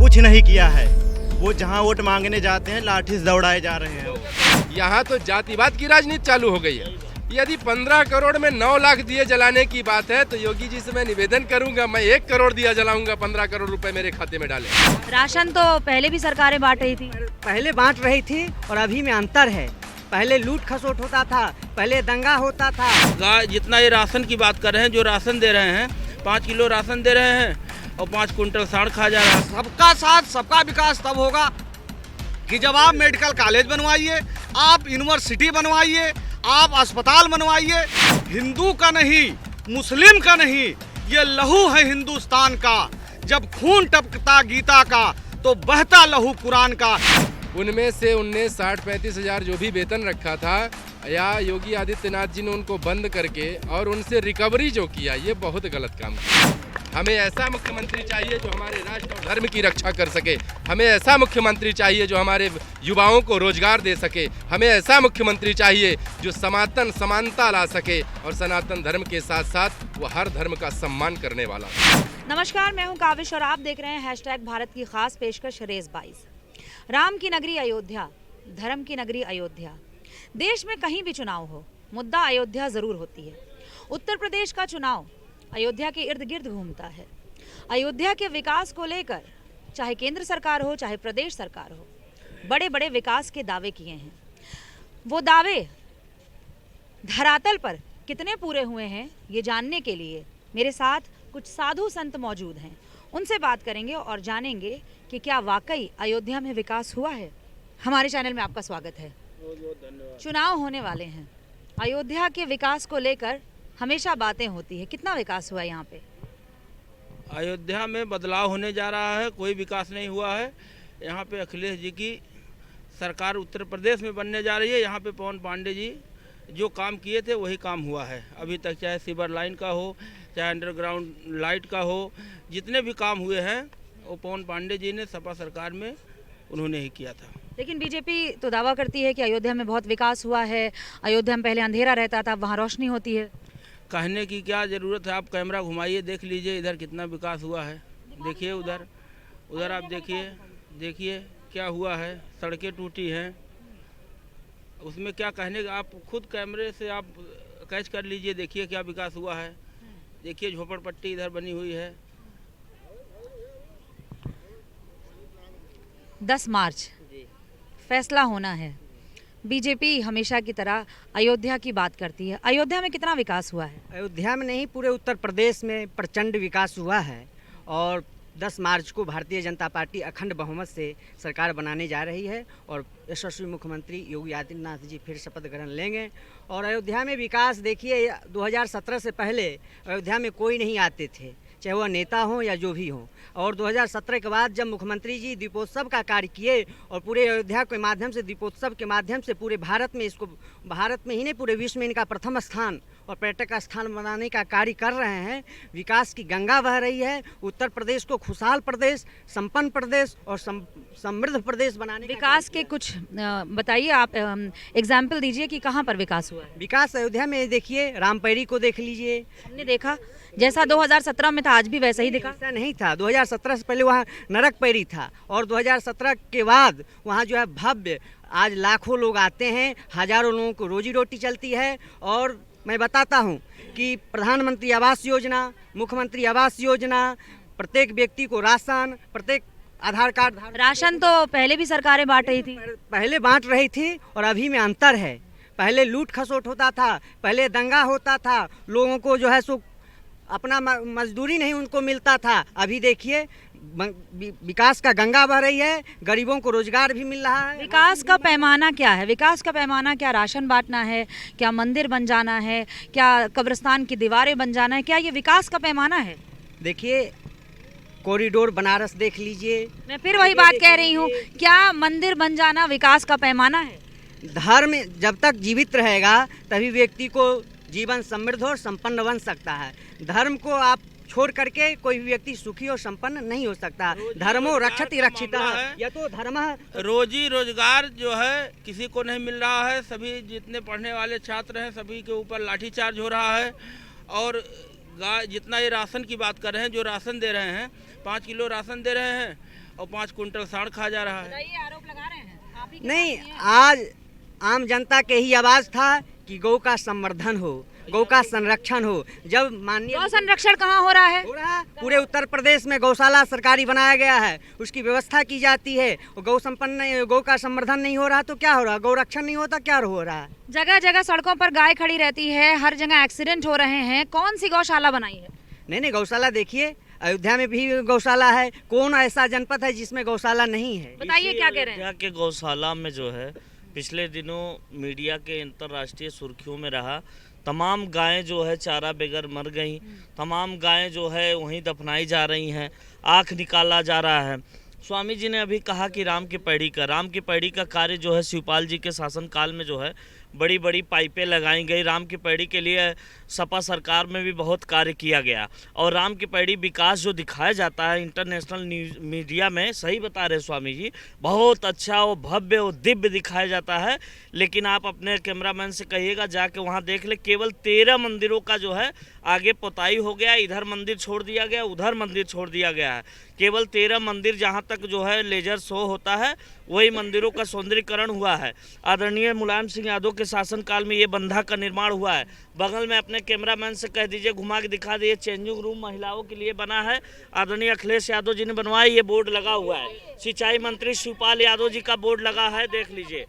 कुछ नहीं किया है। वो जहाँ वोट मांगने जाते हैं लाठी से दौड़ाए जा रहे हैं। यहाँ तो जातिवाद की राजनीति चालू हो गई है। यदि 15 करोड़ में 9 लाख दिए जलाने की बात है तो योगी जी से मैं निवेदन करूंगा, मैं 1 करोड़ दिया जलाऊंगा, 15 करोड़ रुपए मेरे खाते में डालें। राशन तो पहले भी सरकारें बांट रही थी। पहले बांट रही थी और अभी में अंतर है। पहले लूट खसोट होता था, पहले दंगा होता था। जितना ये राशन की बात कर रहे हैं, जो राशन दे रहे हैं, 5 किलो राशन दे रहे हैं और 5 कुंटल साढ़ खा जा रहा है। सबका साथ सबका विकास तब होगा कि जब आप मेडिकल कॉलेज बनवाइए, आप यूनिवर्सिटी बनवाइए, आप अस्पताल बनवाइए। हिंदू का नहीं, मुस्लिम का नहीं, ये लहू है हिंदुस्तान का। जब खून टपकता गीता का तो बहता लहू कुरान का। उनमें से 19-60-35 हजार जो भी वेतन रखा था, या योगी आदित्यनाथ जी ने उनको बंद करके और उनसे रिकवरी जो किया, ये बहुत गलत काम किया। हमें ऐसा मुख्यमंत्री चाहिए जो हमारे राष्ट्र और धर्म की रक्षा कर सके। हमें ऐसा मुख्यमंत्री चाहिए जो हमारे युवाओं को रोजगार दे सके। हमें ऐसा मुख्यमंत्री चाहिए जो सनातन समानता ला सके और सनातन धर्म के साथ साथ वो हर धर्म का सम्मान करने वाला। नमस्कार, मैं हूं काविश और आप देख रहे हैं #भारत की खास पेशकश रेस 22। राम की नगरी अयोध्या, धर्म की नगरी अयोध्या। देश में कहीं भी चुनाव हो, मुद्दा अयोध्या जरूर होती है। उत्तर प्रदेश का चुनाव अयोध्या के इर्द गिर्द घूमता है। अयोध्या के विकास को लेकर चाहे केंद्र सरकार हो चाहे प्रदेश सरकार हो, बड़े बड़े विकास के दावे किए हैं। वो दावे धरातल पर कितने पूरे हुए हैं, ये जानने के लिए मेरे साथ कुछ साधु संत मौजूद हैं। उनसे बात करेंगे और जानेंगे कि क्या वाकई अयोध्या में विकास हुआ है। हमारे चैनल में आपका स्वागत है। चुनाव होने वाले हैं, अयोध्या के विकास को लेकर हमेशा बातें होती है। कितना विकास हुआ यहाँ पे? अयोध्या में बदलाव होने जा रहा है, कोई विकास नहीं हुआ है। यहाँ पे अखिलेश जी की सरकार उत्तर प्रदेश में बनने जा रही है। यहाँ पे पवन पांडे जी जो काम किए थे वही काम हुआ है अभी तक, चाहे सीवर लाइन का हो, चाहे अंडरग्राउंड लाइट का हो। जितने भी काम हुए हैं वो पवन पांडे जी ने सपा सरकार में उन्होंने ही किया था। लेकिन बीजेपी तो दावा करती है कि अयोध्या में बहुत विकास हुआ है। अयोध्या में पहले अंधेरा रहता था, वहाँ रोशनी होती है। कहने की क्या ज़रूरत है, आप कैमरा घुमाइए, देख लीजिए इधर कितना विकास हुआ है। देखिए उधर आप देखिए क्या हुआ है। सड़कें टूटी हैं, उसमें क्या कहने का, आप खुद कैमरे से आप कैच कर लीजिए, देखिए क्या विकास हुआ है। देखिए झोपड़पट्टी इधर बनी हुई है। 10 मार्च फैसला होना है। बीजेपी हमेशा की तरह अयोध्या की बात करती है। अयोध्या में कितना विकास हुआ है? अयोध्या में नहीं, पूरे उत्तर प्रदेश में प्रचंड विकास हुआ है। और 10 मार्च को भारतीय जनता पार्टी अखंड बहुमत से सरकार बनाने जा रही है और यशस्वी मुख्यमंत्री योगी आदित्यनाथ जी फिर शपथ ग्रहण लेंगे। और अयोध्या में विकास देखिए, 2017 से पहले अयोध्या में कोई नहीं आते थे, चाहे वह नेता हो या जो भी हो। और 2017 के बाद जब मुख्यमंत्री जी दीपोत्सव का कार्य किए और पूरे अयोध्या के माध्यम से, दीपोत्सव के माध्यम से पूरे भारत में, इसको भारत में ही नहीं पूरे विश्व में इनका प्रथम स्थान और पर्यटक का स्थान बनाने का कार्य कर रहे हैं। विकास की गंगा बह रही है। उत्तर प्रदेश को खुशहाल प्रदेश, संपन्न प्रदेश और समृद्ध प्रदेश बनाने। विकास के कुछ बताइए, आप एग्जाम्पल दीजिए कि कहाँ पर विकास हुआ है। विकास अयोध्या में देखिए, रामपैरी को देख लीजिए। हमने देखा जैसा 2017 में था आज भी वैसा ही दिखा। ऐसा नहीं था, 2017 से पहले वहाँ नरक पैरी था और 2017 के बाद वहाँ जो है भव्य, आज लाखों लोग आते हैं, हजारों लोगों को रोजी रोटी चलती है। और मैं बताता हूँ कि प्रधानमंत्री आवास योजना, मुख्यमंत्री आवास योजना, प्रत्येक व्यक्ति को राशन, प्रत्येक आधार कार्ड। राशन तो पहले भी सरकारें बांट रही थी। पहले बांट रही थी और अभी में अंतर है। पहले लूट खसोट होता था, पहले दंगा होता था, लोगों को जो है सो अपना मजदूरी नहीं उनको मिलता था। अभी देखिए विकास का गंगा बह रही है, गरीबों को रोजगार भी मिल रहा है। विकास का पैमाना क्या है? विकास का पैमाना क्या राशन बांटना है, क्या मंदिर बन जाना है, क्या कब्रिस्तान की दीवारें बन जाना है, क्या ये विकास का पैमाना है? देखिए कॉरिडोर बनारस देख लीजिए। मैं फिर वही बात कह रही हूँ, क्या मंदिर बन जाना विकास का पैमाना है? धर्म जब तक जीवित रहेगा तभी व्यक्ति को जीवन समृद्ध और संपन्न बन सकता है। धर्म को आप छोड़ करके कोई भी व्यक्ति सुखी और संपन्न नहीं हो सकता। धर्मो रक्षति रक्षिता है, या तो धर्म। रोजी रोजगार जो है किसी को नहीं मिल रहा है। सभी जितने पढ़ने वाले छात्र हैं सभी के ऊपर लाठीचार्ज हो रहा है। और जितना ये राशन की बात कर रहे हैं, जो राशन दे रहे हैं, 5 किलो राशन दे रहे हैं और 5 कुंटल साढ़ खा जा रहा है। बताइए, आरोप लगा रहे हैं आप ही के नहीं, साथ ही हैं। आज आम जनता के ही आवाज़ था कि गौ का संवर्धन हो, गौ का संरक्षण हो। जब माननीय गौ संरक्षण कहाँ हो रहा है? हो रहा है, पूरे उत्तर प्रदेश में गौशाला सरकारी बनाया गया है, उसकी व्यवस्था की जाती है। गौ संपन्न गौ का संवर्धन नहीं हो रहा तो क्या हो रहा? गौ रक्षण नहीं होता, क्या हो रहा है? जगह जगह सड़कों पर गाय खड़ी रहती है, हर जगह एक्सीडेंट हो रहे हैं। कौन सी गौशाला बनाई है? नहीं, गौशाला देखिए, अयोध्या में भी गौशाला है। कौन ऐसा जनपद है जिसमें गौशाला नहीं है? बताइए क्या कह रहे हैं? अयोध्या के गौशाला में जो है पिछले दिनों मीडिया के अंतर्राष्ट्रीय सुर्खियों में रहा। तमाम गायें जो है चारा बगैर मर गई, तमाम गायें जो है वहीं दफनाई जा रही हैं, आँख निकाला जा रहा है। स्वामी जी ने अभी कहा कि राम की पैड़ी का कार्य जो है शिवपाल जी के शासनकाल में जो है बड़ी बड़ी पाइपें लगाई गई। राम की पैड़ी के लिए सपा सरकार में भी बहुत कार्य किया गया और राम की पैड़ी विकास जो दिखाया जाता है इंटरनेशनल न्यूज़ मीडिया में, सही बता रहे स्वामी जी, बहुत अच्छा वो भव्य वो दिव्य दिखाया जाता है। लेकिन आप अपने कैमरामैन से कहिएगा जाके वहाँ देख ले, केवल 13 मंदिरों का जो है आगे पोताई हो गया, इधर मंदिर छोड़ दिया गया, उधर मंदिर छोड़ दिया गया है। केवल 13 मंदिर जहाँ तक जो है लेजर शो होता है वही मंदिरों का सौंदर्यीकरण हुआ है। आदरणीय मुलायम सिंह यादव के शासनकाल में ये बंधा का निर्माण हुआ है। बगल में अपने कैमरामैन से कह दीजिए, घुमा के दिखा दीजिए, चेंजिंग रूम महिलाओं के लिए बना है। आदरणीय अखिलेश यादव जी ने बनवाया, ये बोर्ड लगा हुआ है। सिंचाई मंत्री शिवपाल यादव जी का बोर्ड लगा है, देख लीजिए।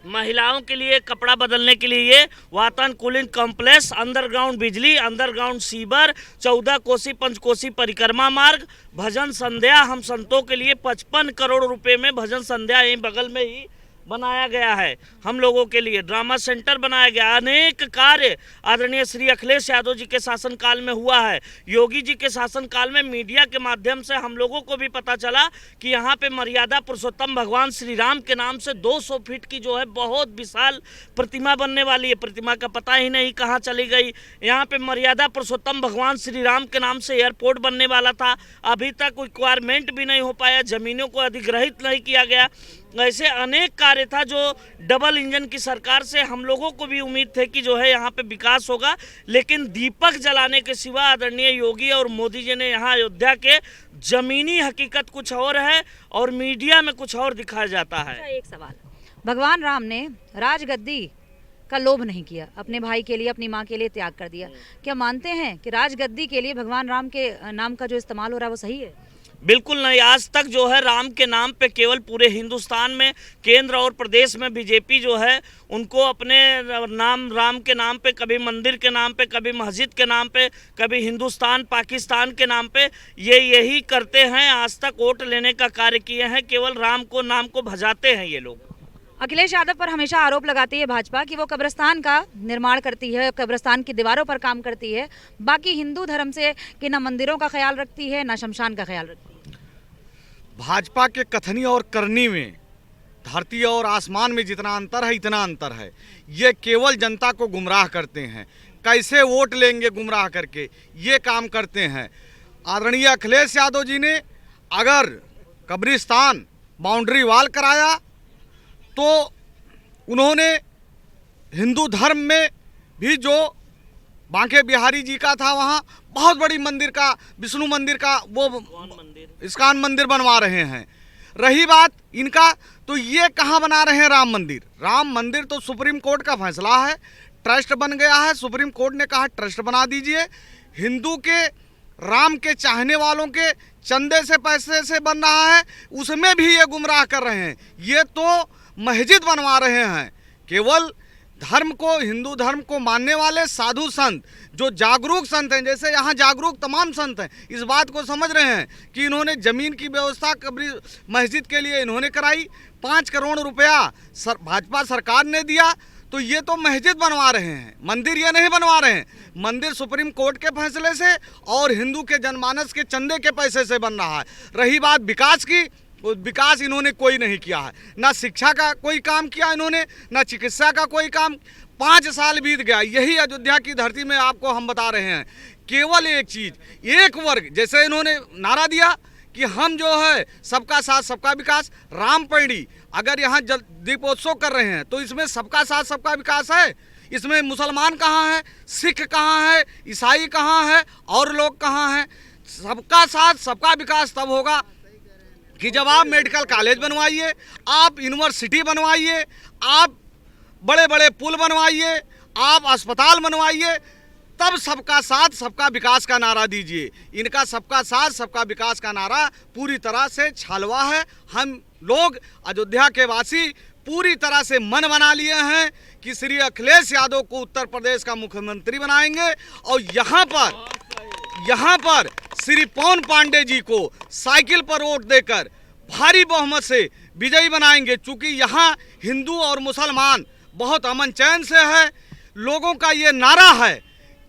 महिलाओं के लिए कपड़ा बदलने के लिए ये वातानुकूलित कॉम्प्लेक्स, अंडरग्राउंड बिजली, अंडरग्राउंड सीवर, 14 कोसी पंचकोसी परिक्रमा मार्ग, भजन संध्या, हम संतों के लिए 55 करोड़ रुपए में भजन संध्या यहीं बगल में ही बनाया गया है। हम लोगों के लिए ड्रामा सेंटर बनाया गया। अनेक कार्य आदरणीय श्री अखिलेश यादव जी के शासनकाल में हुआ है। योगी जी के शासनकाल में मीडिया के माध्यम से हम लोगों को भी पता चला कि यहाँ पे मर्यादा पुरुषोत्तम भगवान श्री राम के नाम से 200 फीट की जो है बहुत विशाल प्रतिमा बनने वाली है। प्रतिमा का पता ही नहीं कहाँ चली गई। यहाँ पे मर्यादा पुरुषोत्तम भगवान श्री राम के नाम से एयरपोर्ट बनने वाला था, अभी तक रिक्वायरमेंट भी नहीं हो पाया, जमीनों को अधिग्रहित नहीं किया गया। ऐसे अनेक कार्य था जो डबल इंजन की सरकार से हम लोगों को भी उम्मीद थे कि जो है यहाँ पे विकास होगा, लेकिन दीपक जलाने के सिवा आदरणीय योगी और मोदी जी ने यहाँ अयोध्या के जमीनी हकीकत कुछ और है और मीडिया में कुछ और दिखाया जाता है। अच्छा, एक सवाल, भगवान राम ने राजगद्दी का लोभ नहीं किया, अपने भाई के लिए, अपनी माँ के लिए त्याग कर दिया। क्या मानते हैं कि राजगद्दी के लिए भगवान राम के नाम का जो इस्तेमाल हो रहा है वो सही है? बिल्कुल नहीं। आज तक जो है राम के नाम पे केवल पूरे हिंदुस्तान में, केंद्र और प्रदेश में बीजेपी जो है उनको अपने नाम, राम के नाम पे, कभी मंदिर के नाम पे, कभी मस्जिद के नाम पे, कभी हिंदुस्तान पाकिस्तान के नाम पे, ये यही करते हैं। आज तक वोट लेने का कार्य किए हैं, केवल राम को नाम को भजाते हैं ये लोग। अखिलेश यादव पर हमेशा आरोप लगाती है भाजपा कि वो कब्रिस्तान का निर्माण करती है, कब्रिस्तान की दीवारों पर काम करती है, बाकी हिंदू धर्म से कि ना मंदिरों का ख्याल रखती है ना शमशान का ख्याल रखती है। भाजपा के कथनी और करनी में धरती और आसमान में जितना अंतर है इतना अंतर है। ये केवल जनता को गुमराह करते हैं, कैसे वोट लेंगे गुमराह करके ये काम करते हैं। आदरणीय अखिलेश यादव जी ने अगर कब्रिस्तान बाउंड्री वाल कराया तो उन्होंने हिंदू धर्म में भी जो बांके बिहारी जी का था वहाँ बहुत बड़ी मंदिर का, विष्णु मंदिर का वो इस्कॉन मंदिर बनवा रहे हैं। रही बात इनका, तो ये कहाँ बना रहे हैं राम मंदिर? राम मंदिर तो सुप्रीम कोर्ट का फैसला है, ट्रस्ट बन गया है। सुप्रीम कोर्ट ने कहा ट्रस्ट बना दीजिए। हिंदू के, राम के चाहने वालों के चंदे से, पैसे से बन रहा है, उसमें भी ये गुमराह कर रहे हैं। ये तो मस्जिद बनवा रहे हैं। केवल धर्म को, हिंदू धर्म को मानने वाले साधु संत, जो जागरूक संत हैं, जैसे यहाँ जागरूक तमाम संत हैं, इस बात को समझ रहे हैं कि इन्होंने ज़मीन की व्यवस्था कब्री मस्जिद के लिए इन्होंने कराई, 5 करोड़ रुपया भाजपा सरकार ने दिया, तो ये तो मस्जिद बनवा रहे हैं, मंदिर ये नहीं बनवा रहे हैं। मंदिर सुप्रीम कोर्ट के फैसले से और हिंदू के जनमानस के चंदे के पैसे से बन रहा है। रही बात विकास की, विकास इन्होंने कोई नहीं किया है, ना शिक्षा का कोई काम किया इन्होंने, ना चिकित्सा का कोई काम। 5 साल बीत गया, यही अयोध्या की धरती में आपको हम बता रहे हैं। केवल एक चीज़, एक वर्ग, जैसे इन्होंने नारा दिया कि हम जो है सबका साथ सबका विकास, राम पैड़ी अगर यहाँ दीपोत्सव कर रहे हैं तो इसमें सबका साथ सबका विकास है। इसमें मुसलमान कहाँ है, सिख कहाँ है, ईसाई कहाँ है और लोग कहाँ हैं? सबका साथ सबका विकास तब होगा कि जब आप मेडिकल कॉलेज बनवाइए, आप यूनिवर्सिटी बनवाइए, आप बड़े बड़े पुल बनवाइए, आप अस्पताल बनवाइए, तब सबका साथ सबका विकास का नारा दीजिए। इनका सबका साथ सबका विकास का नारा पूरी तरह से छालवा है। हम लोग अयोध्या के वासी पूरी तरह से मन बना लिए हैं कि श्री अखिलेश यादव को उत्तर प्रदेश का मुख्यमंत्री बनाएंगे और यहाँ पर श्री पवन पांडे जी को साइकिल पर वोट देकर भारी बहुमत से विजयी बनाएंगे। चूंकि यहाँ हिंदू और मुसलमान बहुत अमन चैन से है। लोगों का ये नारा है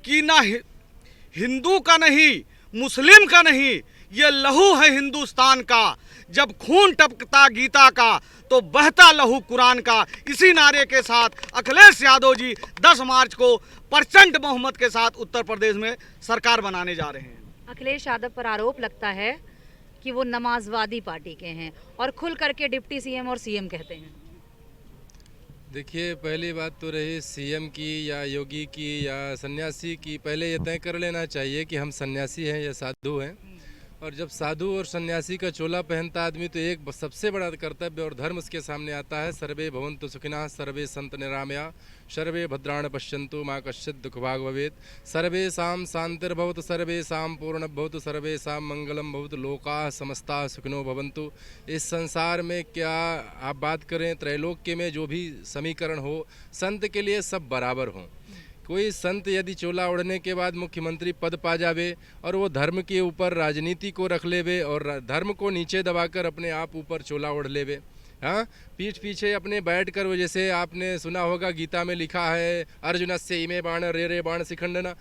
कि ना हिंदू का नहीं, मुस्लिम का नहीं, ये लहू है हिंदुस्तान का। जब खून टपकता गीता का तो बहता लहू कुरान का। इसी नारे के साथ अखिलेश यादव जी 10 मार्च को प्रचंड बहुमत के साथ उत्तर प्रदेश में सरकार बनाने जा रहे हैं। अखिलेश यादव पर आरोप लगता है कि वो नमाजवादी पार्टी के हैं और खुल करके डिप्टी सीएम और सीएम कहते हैं। देखिए, पहली बात तो रही सीएम की या योगी की या सन्यासी की, पहले ये तय कर लेना चाहिए कि हम सन्यासी हैं या साधु हैं। और जब साधु और सन्यासी का चोला पहनता आदमी तो एक सबसे बड़ा कर्तव्य और धर्म उसके सामने आता है, सर्वे भवन्तु सुखिनः, सर्वे सन्तु निरामया, सर्वे भद्राणि पश्यन्तु मा कश्चित् दुःखभाग् भवेत्, सर्वेषां शान्तिर्भवतु, सर्वेषां पूर्णभवतु, सर्वेषां मंगलम भवतु, लोकाः समस्ताः सुखिनो भवन्तु। इस संसार में क्या आप बात करें, त्रैलोक्य में जो भी समीकरण हो, संत के लिए सब बराबर हों। कोई संत यदि चोला ओढ़ने के बाद मुख्यमंत्री पद पा जावे और वो धर्म के ऊपर राजनीति को रख लेवे और धर्म को नीचे दबाकर अपने आप ऊपर चोला ओढ़ लेवे, हाँ, पीठ पीछे अपने बैठ कर, वो जैसे आपने सुना होगा गीता में लिखा है, अर्जुनस्य इमे बाण रे रे बाण शिखंडना,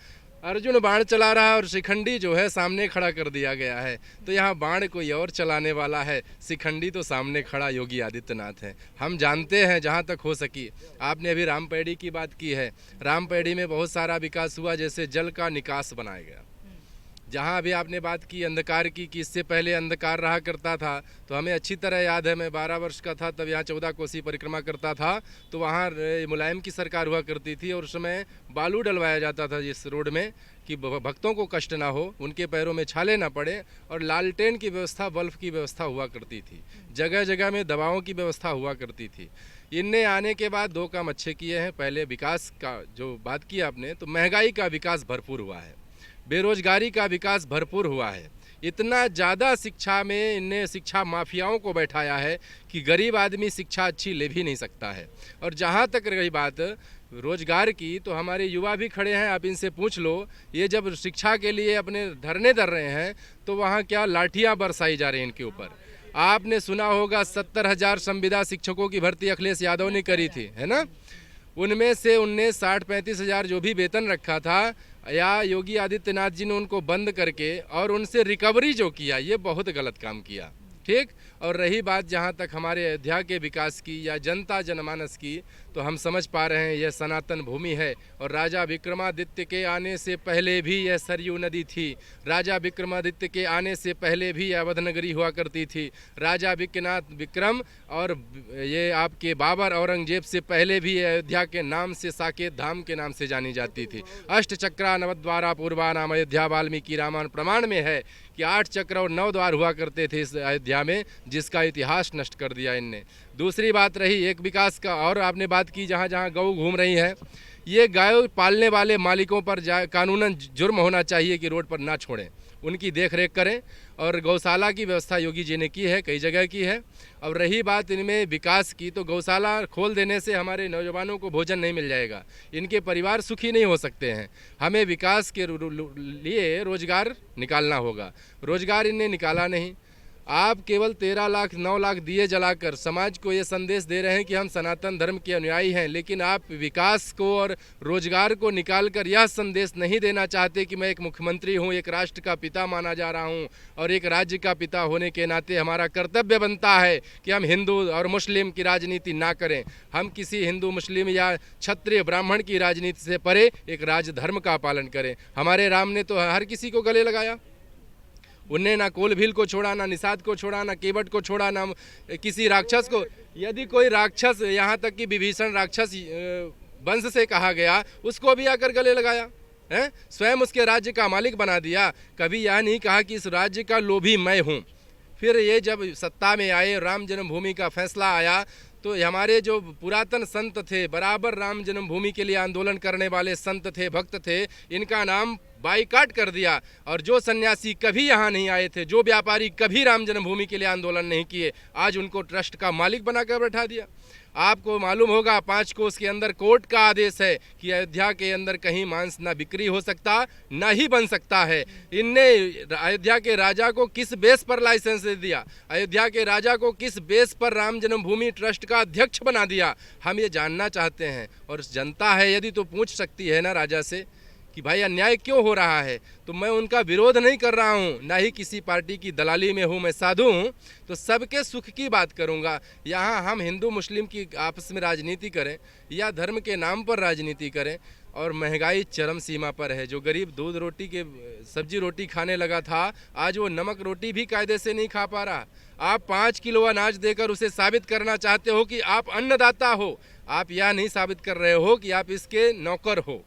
अर्जुन बाण चला रहा है और शिखंडी जो है सामने खड़ा कर दिया गया है। तो यहाँ बाण कोई और चलाने वाला है, शिखंडी तो सामने खड़ा योगी आदित्यनाथ है। हम जानते हैं जहाँ तक हो सकी। आपने अभी रामपेड़ी की बात की है, रामपेड़ी में बहुत सारा विकास हुआ, जैसे जल का निकास बनाया गया। जहाँ अभी आपने बात की अंधकार की, कि इससे पहले अंधकार रहा करता था, तो हमें अच्छी तरह याद है, मैं 12 वर्ष का था तब यहाँ 14 कोसी परिक्रमा करता था, तो वहाँ मुलायम की सरकार हुआ करती थी और उस समय बालू डलवाया जाता था इस रोड में कि भक्तों को कष्ट ना हो, उनके पैरों में छाले ना पड़े, और लालटेन की व्यवस्था, बल्ब की व्यवस्था हुआ करती थी, जगह जगह में दवाओं की व्यवस्था हुआ करती थी। इनने आने के बाद 2 काम अच्छे किए हैं। पहले विकास का जो बात की आपने, तो महंगाई का विकास भरपूर हुआ है, बेरोजगारी का विकास भरपूर हुआ है। इतना ज़्यादा शिक्षा में इनने शिक्षा माफियाओं को बैठाया है कि गरीब आदमी शिक्षा अच्छी ले भी नहीं सकता है। और जहाँ तक रही बात रोजगार की, तो हमारे युवा भी खड़े हैं, आप इनसे पूछ लो, ये जब शिक्षा के लिए अपने धरने धर रहे हैं तो वहाँ क्या लाठियाँ बरसाई जा रही हैं इनके ऊपर। आपने सुना होगा 70,000 संविदा शिक्षकों की भर्ती अखिलेश यादव ने करी थी, है ना। उनमें से उनने 60-35 हज़ार जो भी वेतन रखा था, या योगी आदित्यनाथ जी ने उनको बंद करके और उनसे रिकवरी जो किया, ये बहुत गलत काम किया, ठीक। और रही बात जहाँ तक हमारे अयोध्या के विकास की या जनता जनमानस की, तो हम समझ पा रहे हैं यह सनातन भूमि है और राजा विक्रमादित्य के आने से पहले भी यह सरयू नदी थी। राजा विक्रमादित्य के आने से पहले भी यह अवध नगरी हुआ करती थी। राजा विक्रम और ये आपके बाबर औरंगजेब से पहले भी अयोध्या के नाम से साकेत धाम के नाम से जानी जाती थी। अष्ट चक्रा नवद्वारा पूर्वा नाम अयोध्या वाल्मीकि रामायण प्रमाण में है कि 8 चक्र और 9 द्वार हुआ करते थे इस अयोध्या में, जिसका इतिहास नष्ट कर दिया इनने। दूसरी बात रही एक विकास का, और आपने बात की जहाँ जहाँ गौ घूम रही है, ये गाय पालने वाले मालिकों पर कानूनन जुर्म होना चाहिए कि रोड पर ना छोड़ें, उनकी देख रेख करें। और गौशाला की व्यवस्था योगी जी ने की है, कई जगह की है। और रही बात इनमें विकास की, तो गौशाला खोल देने से हमारे नौजवानों को भोजन नहीं मिल जाएगा, इनके परिवार सुखी नहीं हो सकते हैं। हमें विकास के लिए रोजगार निकालना होगा, रोजगार इनने निकाला नहीं। आप केवल 13 लाख 9 लाख दिए जलाकर समाज को ये संदेश दे रहे हैं कि हम सनातन धर्म के अनुयायी हैं, लेकिन आप विकास को और रोजगार को निकालकर यह संदेश नहीं देना चाहते कि मैं एक मुख्यमंत्री हूं, एक राष्ट्र का पिता माना जा रहा हूं, और एक राज्य का पिता होने के नाते हमारा कर्तव्य बनता है कि हम हिंदू और मुस्लिम की राजनीति ना करें। हम किसी हिंदू मुस्लिम या क्षत्रिय ब्राह्मण की राजनीति से परे एक राजधर्म का पालन करें। हमारे राम ने तो हर किसी को गले लगाया, उनने ना कोल भील को छोड़ा, ना निषाद को छोड़ा, ना केवट को छोड़ा, ना किसी राक्षस को। यदि कोई राक्षस, यहाँ तक कि विभीषण राक्षस वंश से कहा गया, उसको भी आकर गले लगाया है, स्वयं उसके राज्य का मालिक बना दिया। कभी यह नहीं कहा कि इस राज्य का लोभी मैं हूँ, फिर ये जब सत्ता में आए, राम जन्मभूमि का फैसला आया, तो हमारे जो पुरातन संत थे, बराबर राम जन्मभूमि के लिए आंदोलन करने वाले संत थे, भक्त थे, इनका नाम बाइकाट कर दिया। और जो सन्यासी कभी यहाँ नहीं आए थे, जो व्यापारी कभी राम जन्मभूमि के लिए आंदोलन नहीं किए, आज उनको ट्रस्ट का मालिक बनाकर बैठा दिया। आपको मालूम होगा 5 कोस के अंदर कोर्ट का आदेश है कि अयोध्या के अंदर कहीं मांस ना बिक्री हो सकता, ना ही बन सकता है। इनने अयोध्या के राजा को किस बेस पर लाइसेंस दे दिया? अयोध्या के राजा को किस बेस पर राम जन्मभूमि ट्रस्ट का अध्यक्ष बना दिया? हम ये जानना चाहते हैं, और जनता है यदि तो पूछ सकती है ना राजा से कि भाई अन्याय क्यों हो रहा है। तो मैं उनका विरोध नहीं कर रहा हूँ, ना ही किसी पार्टी की दलाली में हूँ, मैं साधु हूँ, तो सबके सुख की बात करूँगा। यहाँ हम हिंदू मुस्लिम की आपस में राजनीति करें या धर्म के नाम पर राजनीति करें, और महंगाई चरम सीमा पर है। जो गरीब दूध रोटी के सब्जी रोटी खाने लगा था, आज वो नमक रोटी भी कायदे से नहीं खा पा रहा। आप 5 किलो अनाज देकर उसे साबित करना चाहते हो कि आप अन्नदाता हो। आप यह नहीं साबित कर रहे हो कि आप इसके नौकर हो।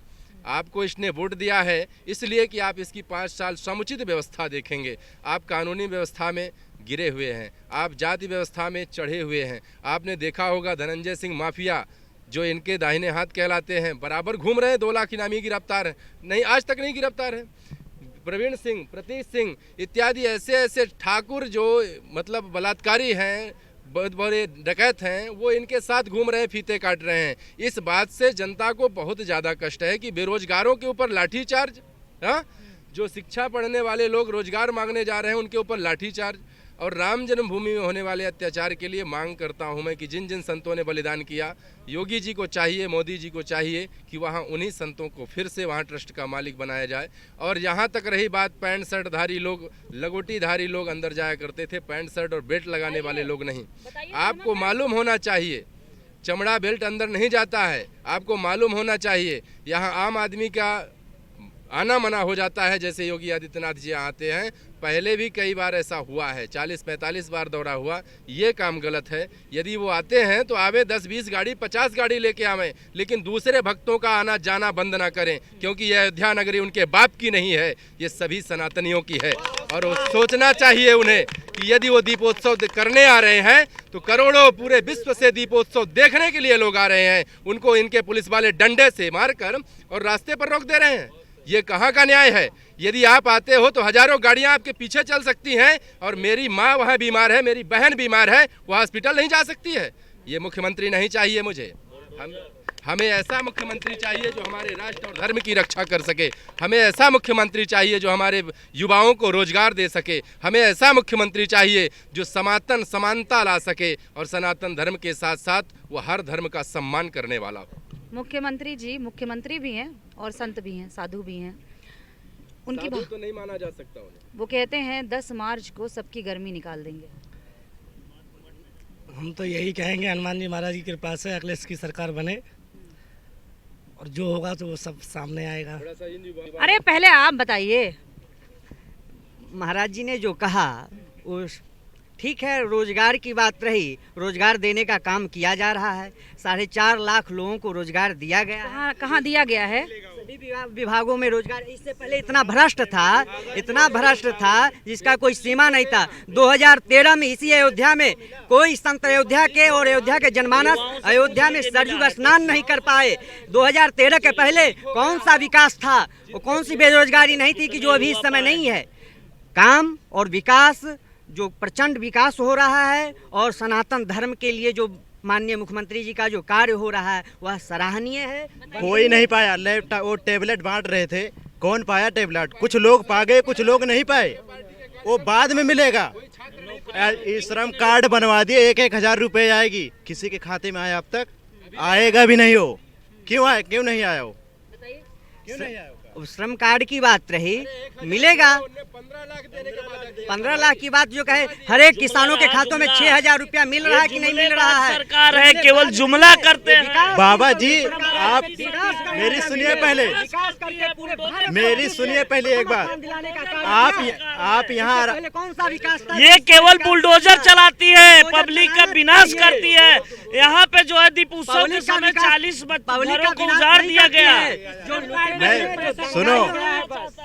आपको इसने वोट दिया है इसलिए कि आप इसकी 5 साल समुचित व्यवस्था देखेंगे। आप कानूनी व्यवस्था में गिरे हुए हैं, आप जाति व्यवस्था में चढ़े हुए हैं। आपने देखा होगा धनंजय सिंह माफिया, जो इनके दाहिने हाथ कहलाते हैं, बराबर घूम रहे हैं, 2 लाख इनामी गिरफ्तार हैं, नहीं आज तक नहीं गिरफ्तार हैं। प्रवीण सिंह, प्रतीश सिंह इत्यादि ऐसे ऐसे ठाकुर जो मतलब बलात्कारी हैं, बहुत बड़े डकैत हैं, वो इनके साथ घूम रहे हैं, फीते काट रहे हैं। इस बात से जनता को बहुत ज़्यादा कष्ट है कि बेरोजगारों के ऊपर लाठीचार्ज, हाँ, जो शिक्षा पढ़ने वाले लोग रोजगार मांगने जा रहे हैं उनके ऊपर लाठीचार्ज। और राम जन्मभूमि में होने वाले अत्याचार के लिए मांग करता हूं मैं कि जिन जिन संतों ने बलिदान किया, योगी जी को चाहिए, मोदी जी को चाहिए कि वहां उन्हीं संतों को फिर से वहां ट्रस्ट का मालिक बनाया जाए। और यहां तक रही बात पैंट शर्ट धारी लोग, लगोटीधारी लोग अंदर जाया करते थे, पैंट शर्ट और बेल्ट लगाने वाले लोग नहीं। आपको मालूम होना चाहिए चमड़ा बेल्ट अंदर नहीं जाता है। आपको मालूम होना चाहिए यहाँ आम आदमी का आना मना हो जाता है। जैसे योगी आदित्यनाथ जी आते हैं, पहले भी कई बार ऐसा हुआ है, 40-45 बार दौरा हुआ। ये काम गलत है। यदि वो आते हैं तो आवे 10-20 गाड़ी 50 गाड़ी लेके आवें, लेकिन दूसरे भक्तों का आना जाना बंद ना करें, क्योंकि यह अयोध्या नगरी उनके बाप की नहीं है, ये सभी सनातनियों की है। और वो सोचना चाहिए उन्हें कि यदि वो दीपोत्सव करने आ रहे हैं तो करोड़ों पूरे विश्व से दीपोत्सव देखने के लिए लोग आ रहे हैं, उनको इनके पुलिस वाले डंडे से मारकर और रास्ते पर रोक दे रहे हैं। ये कहाँ का न्याय है? यदि आप आते हो तो हजारों गाड़ियां आपके पीछे चल सकती हैं, और मेरी माँ वहाँ बीमार है, मेरी बहन बीमार है, वो हॉस्पिटल नहीं जा सकती है। ये मुख्यमंत्री नहीं चाहिए मुझे। हमें ऐसा मुख्यमंत्री चाहिए जो हमारे राष्ट्र और धर्म की रक्षा कर सके। हमें ऐसा मुख्यमंत्री चाहिए जो हमारे युवाओं को रोजगार दे सके। हमें ऐसा मुख्यमंत्री चाहिए जो सनातन समानता ला सके, और सनातन धर्म के साथ साथ वो हर धर्म का सम्मान करने वाला हो। मुख्यमंत्री जी मुख्यमंत्री भी हैं और संत भी हैं, साधु भी हैं। उनकी साधु तो नहीं माना जा सकता उन्हें। वो कहते हैं 10 मार्च को सबकी गर्मी निकाल देंगे। हम तो यही कहेंगे हनुमान जी महाराज की कृपा से अखिलेश की सरकार बने, और जो होगा तो वो सब सामने आएगा। अरे पहले आप बताइए। महाराज जी ने जो कहा वो ठीक है। रोजगार की बात रही, रोजगार देने का काम किया जा रहा है। 4.5 लाख लोगों को रोजगार दिया गया है। कहाँ दिया गया है? सभी विभागों में रोजगार। इससे पहले इतना भ्रष्ट था जिसका कोई सीमा नहीं था। 2013 में इसी अयोध्या में कोई संत अयोध्या के और अयोध्या के जनमानस अयोध्या में सरयू स्नान नहीं कर पाए। 2013 के पहले कौन सा विकास था? और कौन सी बेरोजगारी नहीं थी कि जो अभी इस समय नहीं है? काम और विकास, जो प्रचंड विकास हो रहा है, और सनातन धर्म के लिए जो माननीय मुख्यमंत्री जी का जो कार्य हो रहा है वह सराहनीय है। कोई नहीं पाया। लैपटॉप वो टेबलेट बांट रहे थे, कौन पाया टेबलेट? कुछ लोग पा गए, कुछ लोग नहीं पाए, वो बाद में मिलेगा। श्रम कार्ड बनवा दिए, 1-1 हज़ार रुपये आएगी, किसी के खाते में आया अब तक? आएगा भी नहीं हो। क्यों आए? क्यों नहीं आया हो? क्यों नहीं आया? श्रम कार्ड की बात रही, मिलेगा। 15 लाख की बात जो कहे, हर एक किसानों के खातों में 6,000 रुपया मिल रहा है कि नहीं मिल रहा है? सरकार है केवल जुमला करते हैं। बाबा जी आप मेरी सुनिए पहले, मेरी सुनिए पहले एक बार। आप यहाँ कौन सा विकास था? ये केवल बुलडोजर चलाती है, पब्लिक का विनाश करती है। यहाँ पे जो है दीपोत्सव के समय 40 घरों को उजाड़ दिया गया। सुनो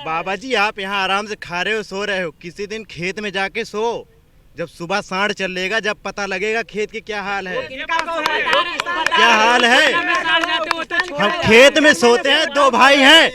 बाबा जी, आप यहाँ आराम से खा रहे हो, सो रहे हो, किसी दिन खेत में जाके सो, जब सुबह सांड चलेगा, जब पता लगेगा खेत की क्या हाल है, क्या हाल है। हम खेत में सोते हैं, 2 भाई हैं,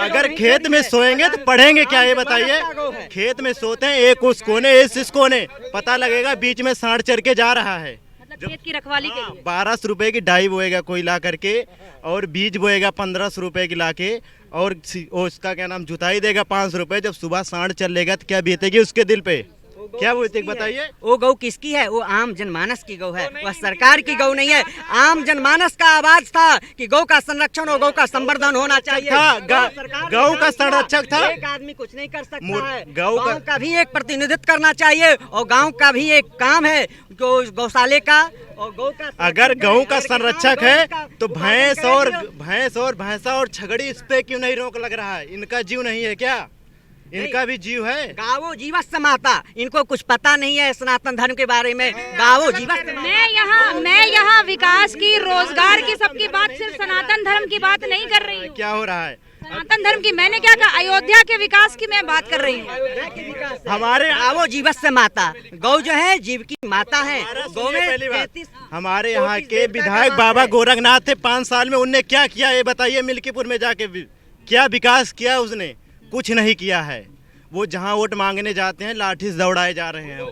अगर खेत में सोएंगे तो पढ़ेंगे क्या, ये बताइए। खेत में सोते हैं, एक उस कोने एक इस कोने, पता लगेगा बीच में सांड चर के जा रहा है। मतलब खेत की रखवाली के लिए 1200 रुपए की डाई बोएगा कोई ला करके, और बीज बोएगा 1500 रुपए की लाके, और उसका क्या नाम जुताई देगा 500 रुपए। जब सुबह सांड चलेगा तो क्या बीतेगी उसके दिल पे, क्या बीतेगी बताइए। वो गौ किसकी है? वो आम जनमानस की गौ है, वह सरकार की गौ नहीं है। आम जनमानस का आवाज था कि गौ का संरक्षण और गौ का संवर्धन होना चाहिए। गौ का संरक्षक था। एक आदमी कुछ नहीं कर सकता है, गौ का भी एक प्रतिनिधित्व करना चाहिए, और गांव का भी एक काम है गौशाले का और गौ का। अगर गौ का संरक्षक है तो भैंसा और छगड़ी इस पे क्यों नहीं रोक लग रहा है? इनका जीव नहीं है क्या? इनका भी जीव है। गावो जीवस्य माता, इनको कुछ पता नहीं है सनातन धर्म के बारे में। गावो जीवस्य माता। मैं यहाँ विकास की, रोजगार की, सबकी बात, सिर्फ सनातन धर्म की बात नहीं कर रही हूँ। क्या हो रहा है सनातन धर्म की? मैंने क्या कहा? अयोध्या के विकास की मैं बात कर रही हूँ। हमारे गावो जीवस्य माता, गौ जो है जीव की माता है। गौ में पहली बात, हमारे यहाँ के विधायक बाबा गोरखनाथ थे, 5 साल में उनने क्या किया ये बताइए। मिल्कीपुर में जाके क्या विकास किया उसने? कुछ नहीं किया है। वो जहाँ वोट मांगने जाते हैं लाठी से दौड़ाए जा रहे हैं, वो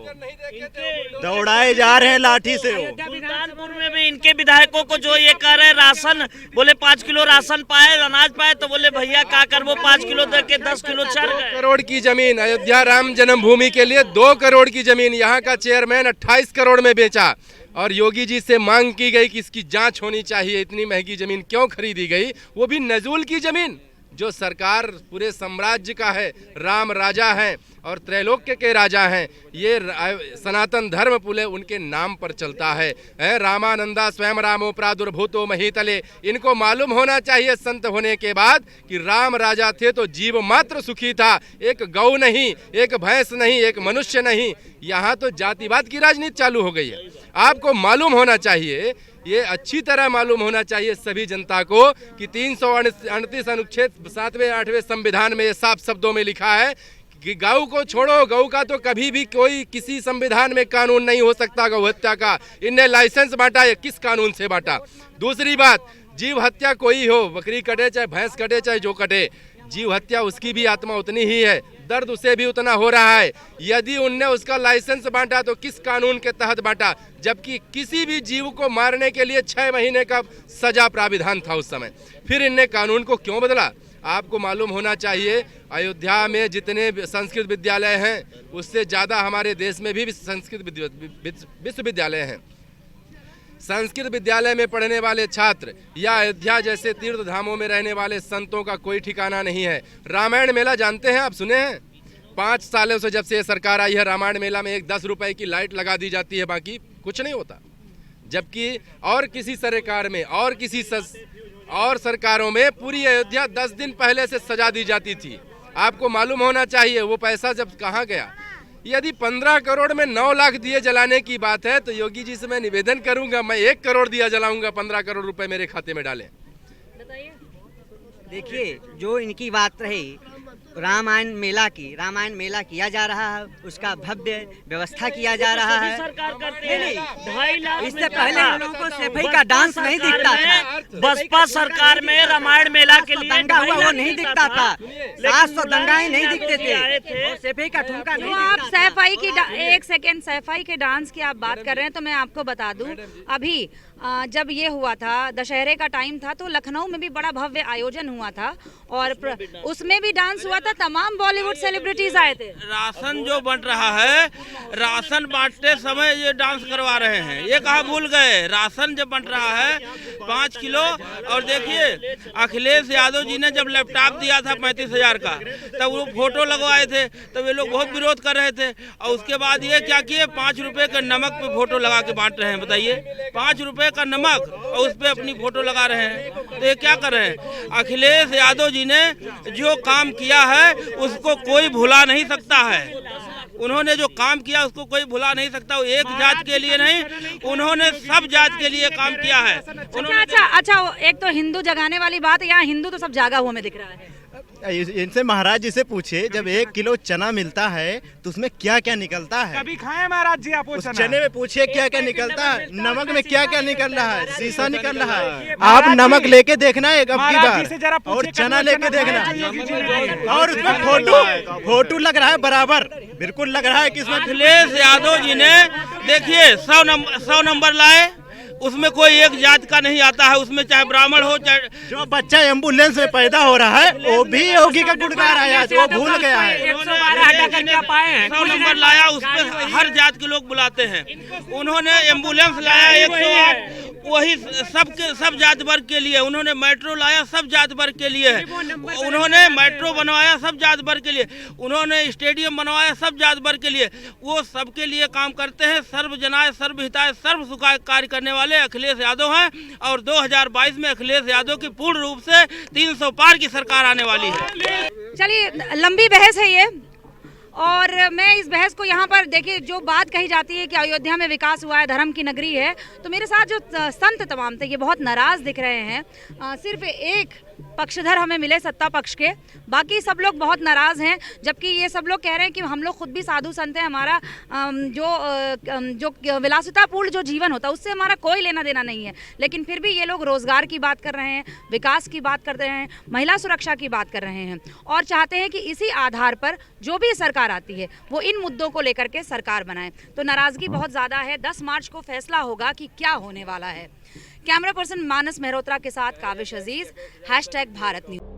दौड़ाए जा रहे हैं लाठी से। वो सुल्तानपुर में भी इनके विधायकों को जो ये कह रहे हैं राशन, बोले 5 किलो राशन पाए, अनाज पाए, तो बोले भैया का कर, वो 5 किलो दे के 10 किलो चढ़ गए। 2 करोड़ की जमीन अयोध्या राम जन्मभूमि के लिए, 2 करोड़ की जमीन यहाँ का चेयरमैन 28 करोड़ में बेचा, और योगी जी से मांग की गई कि इसकी जांच होनी चाहिए, इतनी महंगी जमीन क्यों खरीदी गई, वो भी नजूल की जमीन, जो सरकार पूरे साम्राज्य का है। राम राजा हैं और त्रैलोक्य के राजा हैं। ये सनातन धर्म पूरे उनके नाम पर चलता है। रामानंदा स्वयं रामो प्रादुर्भूतो महीतले। इनको मालूम होना चाहिए संत होने के बाद कि राम राजा थे तो जीव मात्र सुखी था, एक गौ नहीं, एक भैंस नहीं, एक मनुष्य नहीं। यहाँ तो जातिवाद की राजनीति चालू हो गई है। आपको मालूम होना चाहिए, ये अच्छी तरह मालूम होना चाहिए सभी जनता को कि 338 अनुच्छेद 7वें 8वें संविधान में ये साफ शब्दों में लिखा है कि गौ को छोड़ो, गौ का तो कभी भी कोई किसी संविधान में कानून नहीं हो सकता गौ हत्या का। इनने लाइसेंस बांटा, ये किस कानून से बांटा? दूसरी बात, जीव हत्या कोई हो, बकरी कटे चाहे भैंस कटे चाहे जो कटे, जीव हत्या उसकी भी आत्मा उतनी ही है, दर्द उसे भी उतना हो रहा है। यदि उनने उसका लाइसेंस बांटा तो किस कानून के तहत बांटा? जबकि किसी भी जीव को मारने के लिए 6 महीने का सजा प्राविधान था उस समय। फिर इनने कानून को क्यों बदला? आपको मालूम होना चाहिए अयोध्या में जितने संस्कृत विद्यालय हैं उससे ज़्यादा हमारे देश में भी संस्कृत विश्वविद्यालय हैं। संस्कृत विद्यालय में पढ़ने वाले छात्र या अयोध्या जैसे तीर्थ धामों में रहने वाले संतों का कोई ठिकाना नहीं है। रामायण मेला जानते हैं आप? सुने हैं? 5 सालों से जब से ये सरकार आई है, रामायण मेला में एक 10 रुपए की लाइट लगा दी जाती है, बाकी कुछ नहीं होता। जबकि और किसी सरकार में और किसी और सरकारों में पूरी अयोध्या 10 दिन पहले से सजा दी जाती थी। आपको मालूम होना चाहिए वो पैसा जब कहाँ गया। यदि 15 करोड़ में 9 लाख दिए जलाने की बात है तो योगी जी से मैं निवेदन करूंगा, मैं 1 करोड़ दिया जलाऊंगा, 15 करोड़ रुपए मेरे खाते में डालें। देखिए, जो इनकी बात रही रामायण मेला किया जा रहा है, उसका भव्य व्यवस्था किया जा रहा है। सरकार करती है। 2.5 लाख इससे पहले हम लोगों को सैफई का डांस नहीं दिखता था। बसपा सरकार में रामायण मेला के लिए दंगा हुआ वो नहीं दिखता था, 700 दंगाएं नहीं दिखते थे, और सैफई का ठुमका नहीं। आप सैफई की एक सेकेंड, सैफई के डांस की आप बात कर रहे हैं तो मैं आपको बता दूं, अभी जब ये हुआ था दशहरे का टाइम था तो लखनऊ में भी बड़ा भव्य आयोजन हुआ था और उसमें भी डांस हुआ था, तमाम बॉलीवुड सेलिब्रिटीज आए थे। राशन जो बंट रहा है, राशन बांटते समय ये डांस करवा रहे हैं, ये कहा भूल गए। राशन जब बंट रहा है 5 किलो, और देखिए अखिलेश यादव जी ने जब लैपटॉप दिया था 35,000 का, तब वो फोटो लगवाए थे, तब ये लोग बहुत विरोध कर रहे थे। और उसके बाद ये क्या किए, 5 रुपए के नमक पे फोटो लगा के बांट रहे हैं। बताइए, 5 रुपए का नमक और उस पे अपनी फोटो लगा रहे हैं, तो ये क्या कर रहे हैं? अखिलेश यादव जी ने जो काम किया है उसको कोई भुला नहीं सकता है। उन्होंने जो काम किया उसको कोई भुला नहीं सकता। वो एक जात के लिए नहीं, उन्होंने सब जात के लिए काम किया है। अच्छा, एक तो हिंदू जगाने वाली बात, यहाँ हिंदू तो सब जागा हुआ में दिख रहा है। इनसे महाराज जी से पूछिए, जब 1 किलो चना मिलता है तो उसमें क्या क्या निकलता है? कभी खाए महाराज जी आप वो उस चना? चने में पूछिए क्या क्या निकलता है, नमक में क्या क्या निकल रहा है, शीशा निकल रहा है। आप नमक लेके देखना एक अब की महाराज जी से जरा बार, और पूछिए चना कभी लेके चना देखना, खाया जो योगी जी ने? और उसमें फोटो लग रहा है बराबर, बिल्कुल लग रहा है कि इसमें अखिलेश यादव जी ने देखिए 100 नंबर लाए, उसमें कोई एक जात का नहीं आता है, उसमें चाहे ब्राह्मण हो चाहे जो बच्चा एम्बुलेंस में पैदा हो रहा है वो भी योगी का गुण गा रहा है, आज वो भूल गया है। 112 हटा कर क्या पाए हैं? 100 नंबर लाया, उसमें हर जात के लोग बुलाते हैं। उन्होंने एम्बुलेंस लाया 108, वही सब जात वर्ग के लिए। उन्होंने मेट्रो लाया, सब जात वर्ग के लिए है। उन्होंने मेट्रो बनवाया, सब जात वर्ग के लिए। उन्होंने स्टेडियम बनवाया, सब जात वर्ग के लिए। वो सबके लिए काम करते हैं। सर्व जनाय सर्व हिताय सर्व सुखाय कार्य करने वाले अखिलेश यादव हैं, और 2022 में अखिलेश यादव की पूर्ण रूप से 300 पार की सरकार आने वाली है। चलिए, लंबी बहस है ये, और मैं इस बहस को यहाँ पर देखिए, जो बात कही जाती है कि अयोध्या में विकास हुआ है, धर्म की नगरी है, तो मेरे साथ जो संत तमाम थे ये बहुत नाराज दिख रहे हैं। सिर्फ एक पक्षधर हमें मिले सत्ता पक्ष के, बाकी सब लोग बहुत नाराज हैं, जबकि ये सब लोग कह रहे हैं कि हम लोग खुद भी साधु संत हैं, हमारा जो विलासितापूर्ण जो जीवन होता है उससे हमारा कोई लेना देना नहीं है। लेकिन फिर भी ये लोग रोजगार की बात कर रहे हैं, विकास की बात कर रहे हैं, महिला सुरक्षा की बात कर रहे हैं, और चाहते हैं कि इसी आधार पर जो भी सरकार आती है वो इन मुद्दों को लेकर के सरकार बनाए। तो नाराजगी बहुत ज़्यादा है। 10 मार्च को फैसला होगा कि क्या होने वाला है। कैमरा पर्सन मानस मेहरोत्रा के साथ काविश अजीज, #भारत न्यूज।